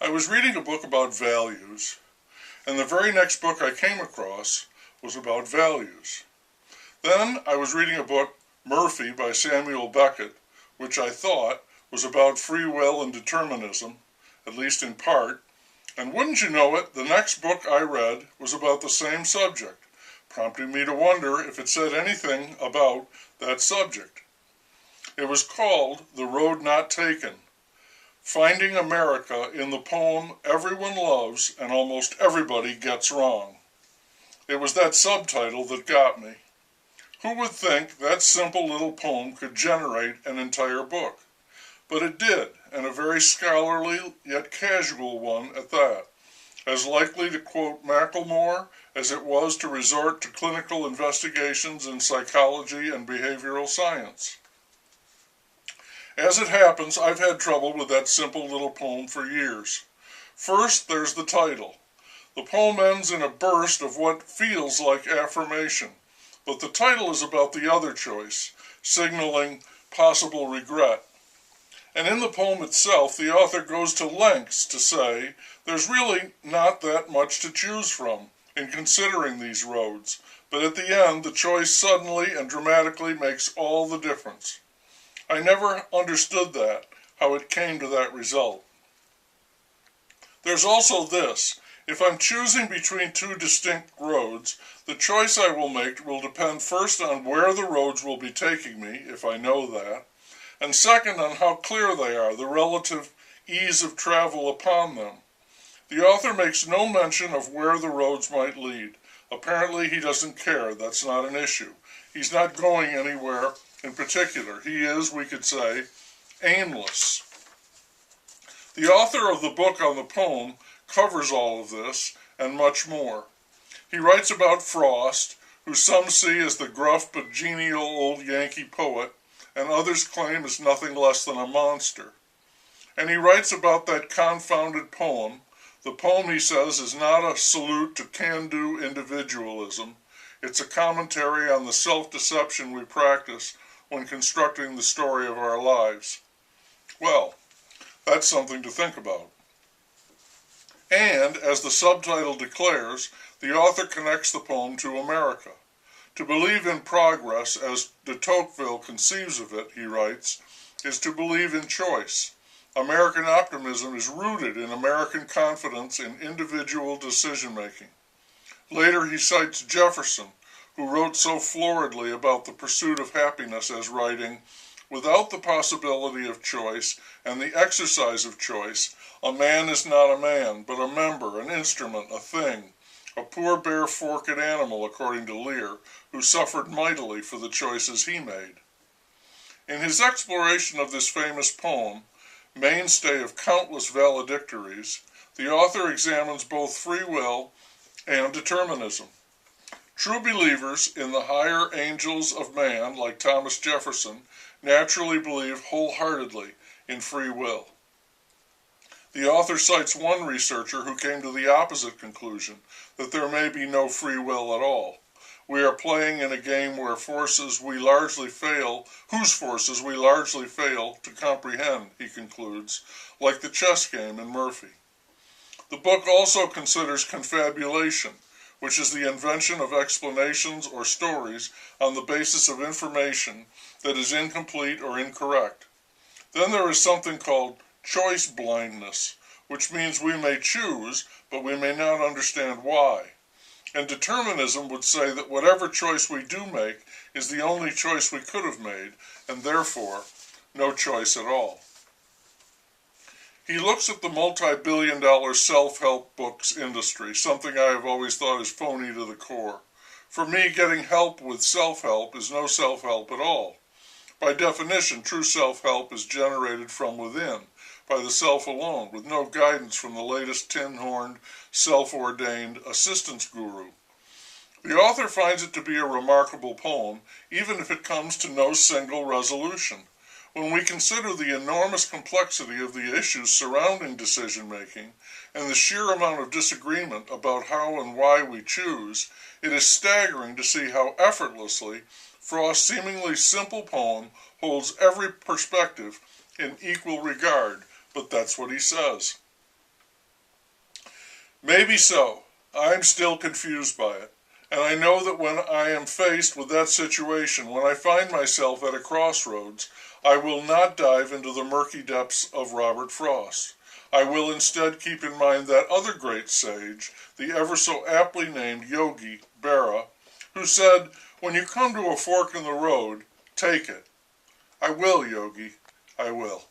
I was reading a book about values, and the very next book I came across was about values. Then I was reading a book, Murphy by Samuel Beckett, which I thought was about free will and determinism, at least in part, and wouldn't you know it, the next book I read was about the same subject, prompting me to wonder if it said anything about that subject. It was called The Road Not Taken, Finding America in the poem everyone loves and almost everybody gets wrong. It was that subtitle that got me. Who would think that simple little poem could generate an entire book? But it did, and a very scholarly yet casual one at that, as likely to quote Macklemore as it was to resort to clinical investigations in psychology and behavioral science. As it happens, I've had trouble with that simple little poem for years. First, there's the title. The poem ends in a burst of what feels like affirmation, but the title is about the other choice, signaling possible regret. And in the poem itself, the author goes to lengths to say there's really not that much to choose from in considering these roads, but at the end, the choice suddenly and dramatically makes all the difference. I never understood that, how it came to that result. There's also this. If I'm choosing between two distinct roads, the choice I will make will depend first on where the roads will be taking me, if I know that, and second on how clear they are, the relative ease of travel upon them. The author makes no mention of where the roads might lead. Apparently he doesn't care. That's not an issue. He's not going anywhere in particular. He is, we could say, aimless. The author of the book on the poem covers all of this and much more. He writes about Frost, who some see as the gruff but genial old Yankee poet, and others claim is nothing less than a monster. And he writes about that confounded poem. The poem, he says, is not a salute to can-do individualism. It's a commentary on the self-deception we practice when constructing the story of our lives. Well, that's something to think about. And, as the subtitle declares, the author connects the poem to America. To believe in progress, as de Tocqueville conceives of it, he writes, is to believe in choice. American optimism is rooted in American confidence in individual decision-making. Later he cites Jefferson, who wrote so floridly about the pursuit of happiness as writing, without the possibility of choice and the exercise of choice, a man is not a man, but a member, an instrument, a thing, a poor bare-forked animal, according to Lear, who suffered mightily for the choices he made. In his exploration of this famous poem, mainstay of countless valedictories, the author examines both free will and determinism. True believers in the higher angels of man, like Thomas Jefferson, naturally believe wholeheartedly in free will. The author cites one researcher who came to the opposite conclusion, that there may be no free will at all. We are playing in a game whose forces we largely fail to comprehend, he concludes, like the chess game in Murphy. The book also considers confabulation, which is the invention of explanations or stories on the basis of information that is incomplete or incorrect. Then there is something called choice blindness, which means we may choose, but we may not understand why. And determinism would say that whatever choice we do make is the only choice we could have made, and therefore no choice at all. He looks at the multi-billion-dollar self-help books industry, something I have always thought is phony to the core. For me, getting help with self-help is no self-help at all. By definition, true self-help is generated from within, by the self alone, with no guidance from the latest tin-horned, self-ordained assistance guru. The author finds it to be a remarkable poem, even if it comes to no single resolution. When we consider the enormous complexity of the issues surrounding decision-making and the sheer amount of disagreement about how and why we choose, it is staggering to see how effortlessly Frost's seemingly simple poem holds every perspective in equal regard, but that's what he says. Maybe so. I'm still confused by it. And I know that when I am faced with that situation, when I find myself at a crossroads, I will not dive into the murky depths of Robert Frost. I will instead keep in mind that other great sage, the ever so aptly named Yogi Berra, who said, "When you come to a fork in the road, take it." I will, Yogi, I will.